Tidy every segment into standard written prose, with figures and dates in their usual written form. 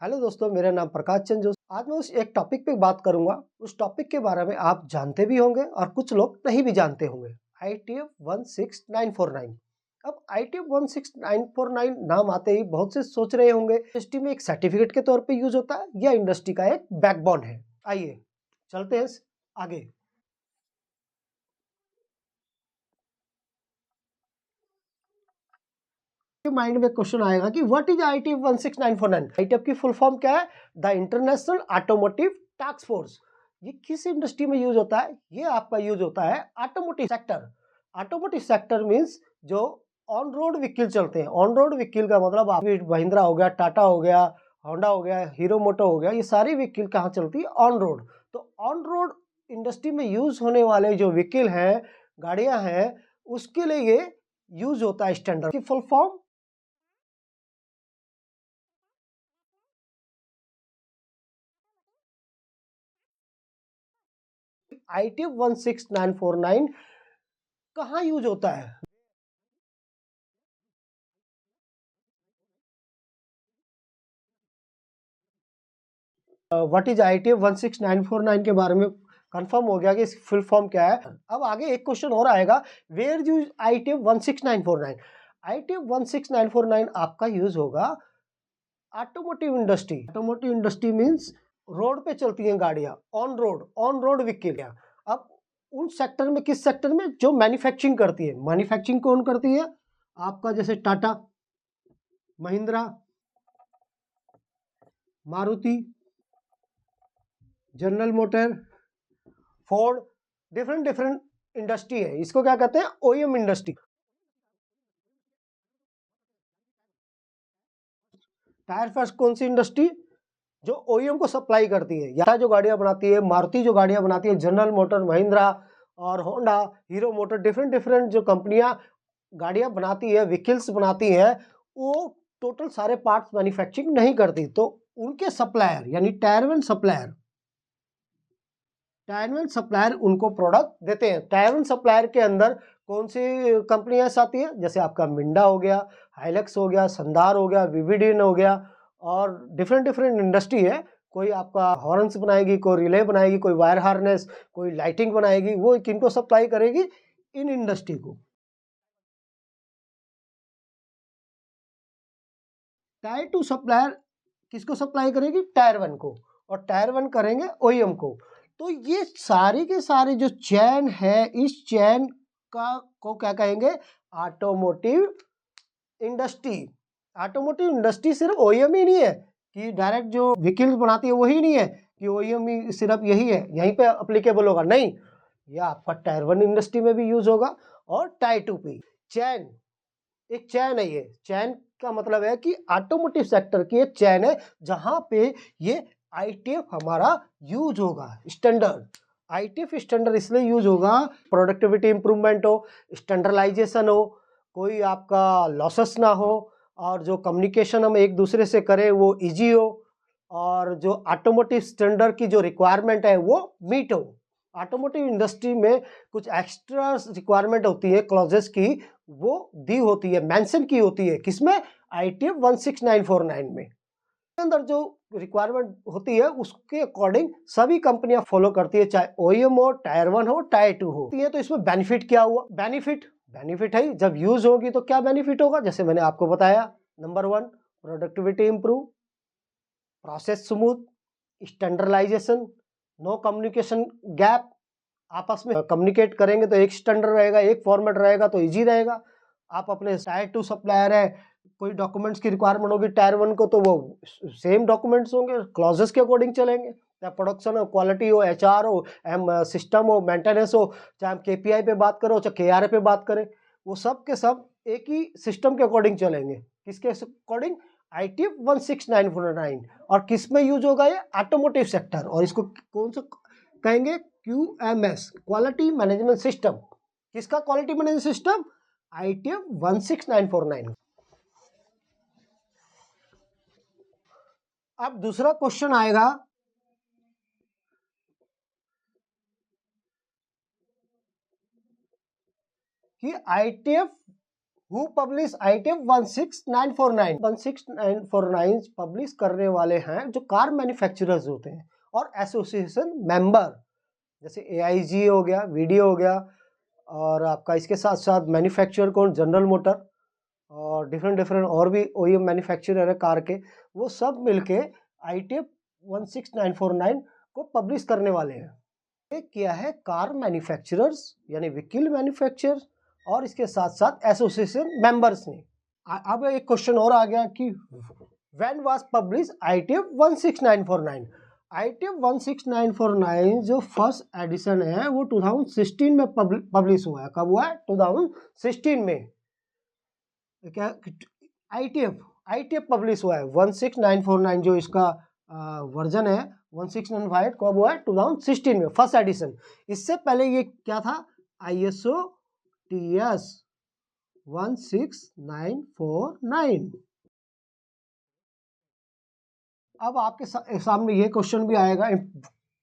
Hello दोस्तों, मेरा नाम प्रकाश चंद जोशी। आज मैं उस एक टॉपिक पे बात करूंगा। उस टॉपिक के बारे में आप जानते भी होंगे और कुछ लोग नहीं भी जानते होंगे। ITF 16949। अब ITF 16949 नाम आते ही बहुत से सोच रहे होंगे इंडस्ट्री में एक सर्टिफिकेट के तौर पे यूज होता है या इंडस्ट्री का एक बैकबोन है। आइए चलते हैं आगे। माइंड में क्वेश्चन आएगा कि व्हाट इज ITF 16949। ITF की फुल फॉर्म क्या है? The international automotive task force. ये किस इंडस्ट्री में यूज होता है? ये आपका यूज होता है automotive sector. Automotive sector means जो ऑन रोड व्हीकल चलते हैं। ऑन रोड व्हीकल का मतलब आप महिंद्रा हो गया, टाटा हो गया, होंडा हो गया, हीरो मोटो हो गया, ये सारी व्हीकल कहाँ चलती है? On road. तो ऑन रोड इंडस्ट्री में यूज होने वाले जो व्हीकल हैं, गाड़ियां हैं, उसके लिए ये यूज होता है स्टैंडर्ड की फुल फॉर्म। ITF 16949 कहाँ यूज होता है? व्हाट इज ITF 16949 के बारे में कंफर्म हो गया कि इसकी फुल फॉर्म क्या है। अब आगे एक क्वेश्चन और आएगा, वेयर यूज ITF 16949। ITF 16949 आपका यूज होगा automotive industry. Automotive industry means road पे चलती हैं गाड़ियां, ऑन रोड व्हीकल। अब उन सेक्टर में, किस सेक्टर में? जो मैन्युफैक्चरिंग करती है। मैन्युफैक्चरिंग कौन करती है? आपका जैसे Tata, Mahindra, Maruti, general motor, Ford, different different industry है। इसको क्या कहते हैं? OEM industry. टायर फर्स्ट कौन सी इंडस्ट्री? जो OEM को सप्लाई करती है। या जो गाड़ियां बनाती है, मारुति जो गाड़ियां बनाती है, जनरल मोटर, महिंद्रा और Honda, hero motor, different different जो कंपनियां गाड़ियां बनाती है, व्हीकल्स बनाती है, वो टोटल सारे पार्ट्स मैन्युफैक्चरिंग नहीं करती। तो उनके सप्लायर यानी टायर सप्लायर उनको प्रोडक्ट देते हैं। टायर सप्लायर के अंदर कौन सी कंपनियां आती है? जैसे आपका मिंडा हो गया, हाइलक्स हो गया, संदार हो गया, विविडिन हो गया, और डिफरेंट डिफरेंट इंडस्ट्री है। कोई आपका हॉर्न्स बनाएगी, कोई रिले बनाएगी, कोई वायर हार्नेस, कोई लाइटिंग बनाएगी। वो किनको सप्लाई करेगी? इन इंडस्ट्री को। टायर टू सप्लायर किसको सप्लाई करेगी? टायर वन को। और टायर वन करेंगे OEM को। तो ये सारी के सारे जो चैन है, इस चैन का को क्या कहेंगे? Automotive industry. ऑटोमोटिव इंडस्ट्री सिर्फ OEM ही नहीं है कि डायरेक्ट जो व्हीकल्स बनाती है वही नहीं है कि OEM ही सिर्फ यही है, यहीं पे अप्लीकेबल होगा। नहीं, ये आपका टायर वन इंडस्ट्री में भी यूज होगा और टायर टू पे। चैन, एक चैन है। ये चैन का मतलब है कि ऑटोमोटिव सेक्टर की एक चैन है जहां पे ये ITF हमारा यूज होगा। स्टैंडर्ड, ITF स्टैंडर्ड इसलिए यूज होगा, प्रोडक्टिविटी इंप्रूवमेंट हो, स्टैंडर्डाइजेशन हो, कोई आपका लॉसेस ना हो, और जो कम्युनिकेशन हम एक दूसरे से करें वो इजी हो, और जो ऑटोमोटिव स्टैंडर्ड की जो रिक्वायरमेंट है वो मीट हो। ऑटोमोटिव इंडस्ट्री में कुछ एक्स्ट्रा रिक्वायरमेंट होती है क्लॉजेस की, वो दी होती है, मेंशन की होती है। किसमें? ITF 16949 में। अंदर जो रिक्वायरमेंट होती है उसके अकॉर्डिंग सभी कंपनियां फॉलो करती है, चाहे OEM हो, टायर वन हो, टायर टू हो। तो इसमें बेनिफिट क्या हुआ? बेनिफिट है, जब यूज होगी तो क्या बेनिफिट होगा? जैसे मैंने आपको बताया, number one, productivity improve, process smooth, standardisation, no communication gap. आपस में कम्युनिकेट करेंगे तो एक स्टैंडर्ड रहेगा, एक फॉर्मेट रहेगा तो इजी रहेगा। आप अपने टायर टू सप्लायर है, कोई डॉक्यूमेंट्स की रिक्वायरमेंट होगी टायर वन को, तो वो सेम डॉक्यूमेंट्स होंगे, क्लॉजेस के अकॉर्डिंग चलेंगे। चाहे प्रोडक्शन हो, क्वालिटी हो, HR हो, सिस्टम हो, मेंटेनेंस हो, चाहे हम KPI पे बात करें, चाहे KRA पे बात करें, वो सब के सब एक ही सिस्टम के अकॉर्डिंग चलेंगे। किसके अकॉर्डिंग? ITF 16949। और किस में यूज होगा? ये ऑटोमोटिव सेक्टर। और इसको कौन सा कहेंगे? QMS, quality management system. किसका क्वालिटी मैनेजमेंट सिस्टम? ITF 16949। अब दूसरा क्वेश्चन आएगा कि ITF who publish ITF 16949। 16949 publish करने वाले हैं जो कार मैन्युफैक्चरर्स होते हैं और एसोसिएशन मेंबर, जैसे AIG हो गया, VD हो गया, और आपका इसके साथ साथ मैन्युफैक्चरर कौन, जनरल मोटर, और डिफरेंट और भी OEM मैन्युफैक्चरर है कार के, वो सब मिलके ITF 16949 को पब्लिश करने वाले हैं। ये किया है कार मैन्युफैक्चरर्स यानी व्हीकल मैन्युफैक्चरर्स और इसके साथ साथ एसोसिएशन मेंबर्स ने। अब एक क्वेश्चन और आ गया कि when was publish ITF 16949। ITF 16949 जो फर्स्ट एडिशन है वो 2016 में पब्लिश हुआ है। कब हुआ है? 2016 में। क्या ITF पब्लिश हुआ है 16949, जो इसका वर्जन है 1695 कब हुआ है? 2016 में फर्स्ट एडिशन। इससे पहले ये क्या था? ISO TS 16949। अब आपके सामने ये क्वेश्चन भी आएगा,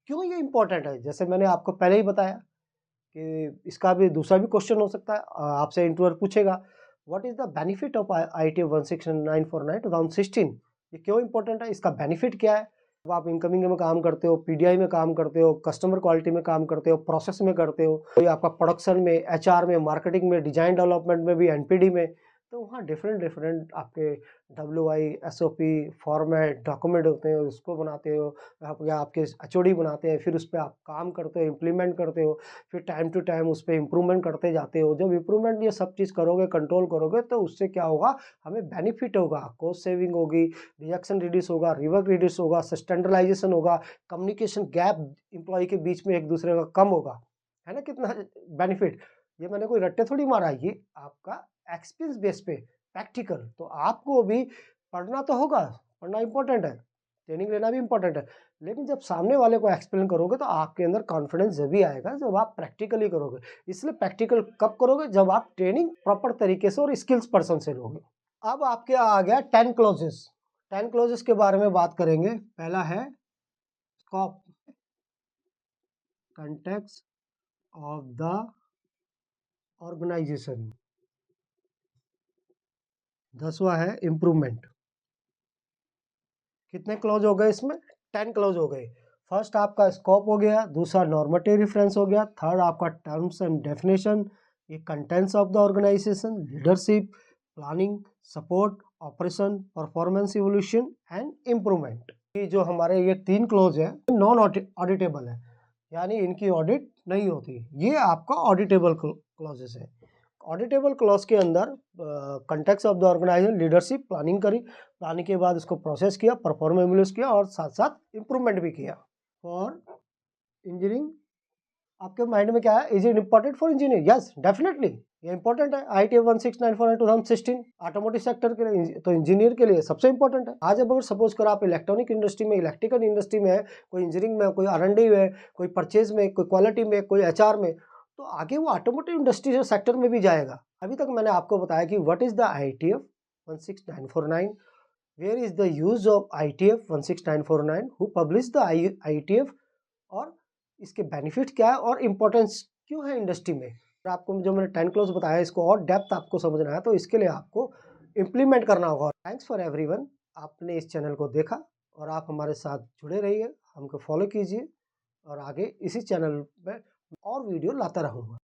क्यों ये इंपॉर्टेंट है? जैसे मैंने आपको पहले ही बताया कि इसका भी दूसरा भी क्वेश्चन हो सकता है, आपसे इंटरव्यूअर पूछेगा what is the benefit of ITF 16949 2016। ये क्यों इंपॉर्टेंट है, इसका बेनिफिट क्या है? अब आप इनकमिंग में काम करते हो, PDI में काम करते हो, कस्टमर क्वालिटी में काम करते हो, प्रोसेस में करते हो, कोई आपका प्रोडक्शन में, HR में, मार्केटिंग में, डिजाइन डेवलपमेंट में भी, NPD में, तो वहाँ डिफरेंट आपके WI SOP फॉर्मेट डॉक्यूमेंट होते हैं, उसको बनाते हो आप, या आपके HOD बनाते हैं, फिर उस पर आप काम करते हो, इम्प्लीमेंट करते हो, फिर टाइम टू टाइम उस पर इम्प्रूवमेंट करते जाते हो। जब इम्प्रूवमेंट ये सब चीज़ करोगे, कंट्रोल करोगे, तो उससे क्या होगा? हमें बेनिफिट होगा, कॉस्ट सेविंग होगी, रिजेक्शन रिड्यूस होगा, रिवर्क रिड्यूस होगा, स्टैंडर्डाइजेशन होगा, कम्युनिकेशन गैप एम्प्लॉय के बीच में एक दूसरे का कम होगा, है ना? कितना बेनिफिट! ये मैंने कोई रट्टे थोड़ी मारा, ये आपका एक्सपीरियंस बेस पे प्रैक्टिकल। तो आपको भी पढ़ना तो होगा, पढ़ना इंपॉर्टेंट है, ट्रेनिंग लेना भी इंपॉर्टेंट है, लेकिन जब सामने वाले को एक्सप्लेन करोगे तो आपके अंदर कॉन्फिडेंस जब भी आएगा जब आप प्रैक्टिकली करोगे। इसलिए प्रैक्टिकल कब करोगे? जब आप ट्रेनिंग प्रॉपर तरीके से और स्किल्स पर्सन से लोगे। अब आपके आ गया 10 क्लॉजेस। 10 क्लॉजेस के बारे में बात करेंगे। पहला है scope, context of the organisation. 10वां है इम्प्रूवमेंट। कितने क्लॉज हो गए इसमें? 10 क्लॉज हो गए। फर्स्ट आपका स्कोप हो गया, दूसरा नॉर्मेटिव रेफरेंस हो गया, थर्ड आपका टर्म्स एंड डेफिनेशन, ये contents of the organisation, leadership, planning, support, operation, performance evolution and improvement. ये जो हमारे ये 3 क्लॉज है नॉन ऑडिटेबल है, यानी इनकी ऑडिट नहीं होती। ये आपका ऑडिटेबल क्लॉजेस है। ऑडिटेबल क्लॉज के अंदर context of the organisation, leadership, planning करी, प्लानिंग के बाद इसको प्रोसेस किया, परफॉर्म एवल्यूएट किया और साथ साथ इम्प्रूवमेंट भी किया। फॉर इंजीनियरिंग आपके माइंड में क्या है? Is it important for engineer? Yes definitely, ये इंपॉर्टेंट है। ITF 16949 2016 ऑटोमोटिव सेक्टर के लिए, तो इंजीनियर के लिए सबसे इंपॉर्टेंट है। आज अगर सपोज करो आप इलेक्ट्रॉनिक इंडस्ट्री में, इलेक्ट्रिकल इंडस्ट्री में है, कोई इंजीनियरिंग में, कोई R&D में, कोई परचेज में, कोई क्वालिटी में, कोई HR में, तो आगे वो ऑटोमोटिव इंडस्ट्री सेक्टर में भी जाएगा। अभी तक मैंने आपको बताया कि what is the ITF 16949, where is the use of ITF 16949, who publish the ITF, और इसके बेनिफिट क्या है और इम्पोर्टेंस क्यों है इंडस्ट्री में। आपको जो मैंने 10 क्लोज बताया, इसको और डेप्थ आपको समझना है तो इसके लिए आपको इम्प्लीमेंट करना होगा। थैंक्स फॉर एवरीवन, आपने इस चैनल को देखा और आप हमारे साथ जुड़े रहिए, हमको फॉलो कीजिए और आगे इसी चैनल पे और वीडियो लाता रहूँगा।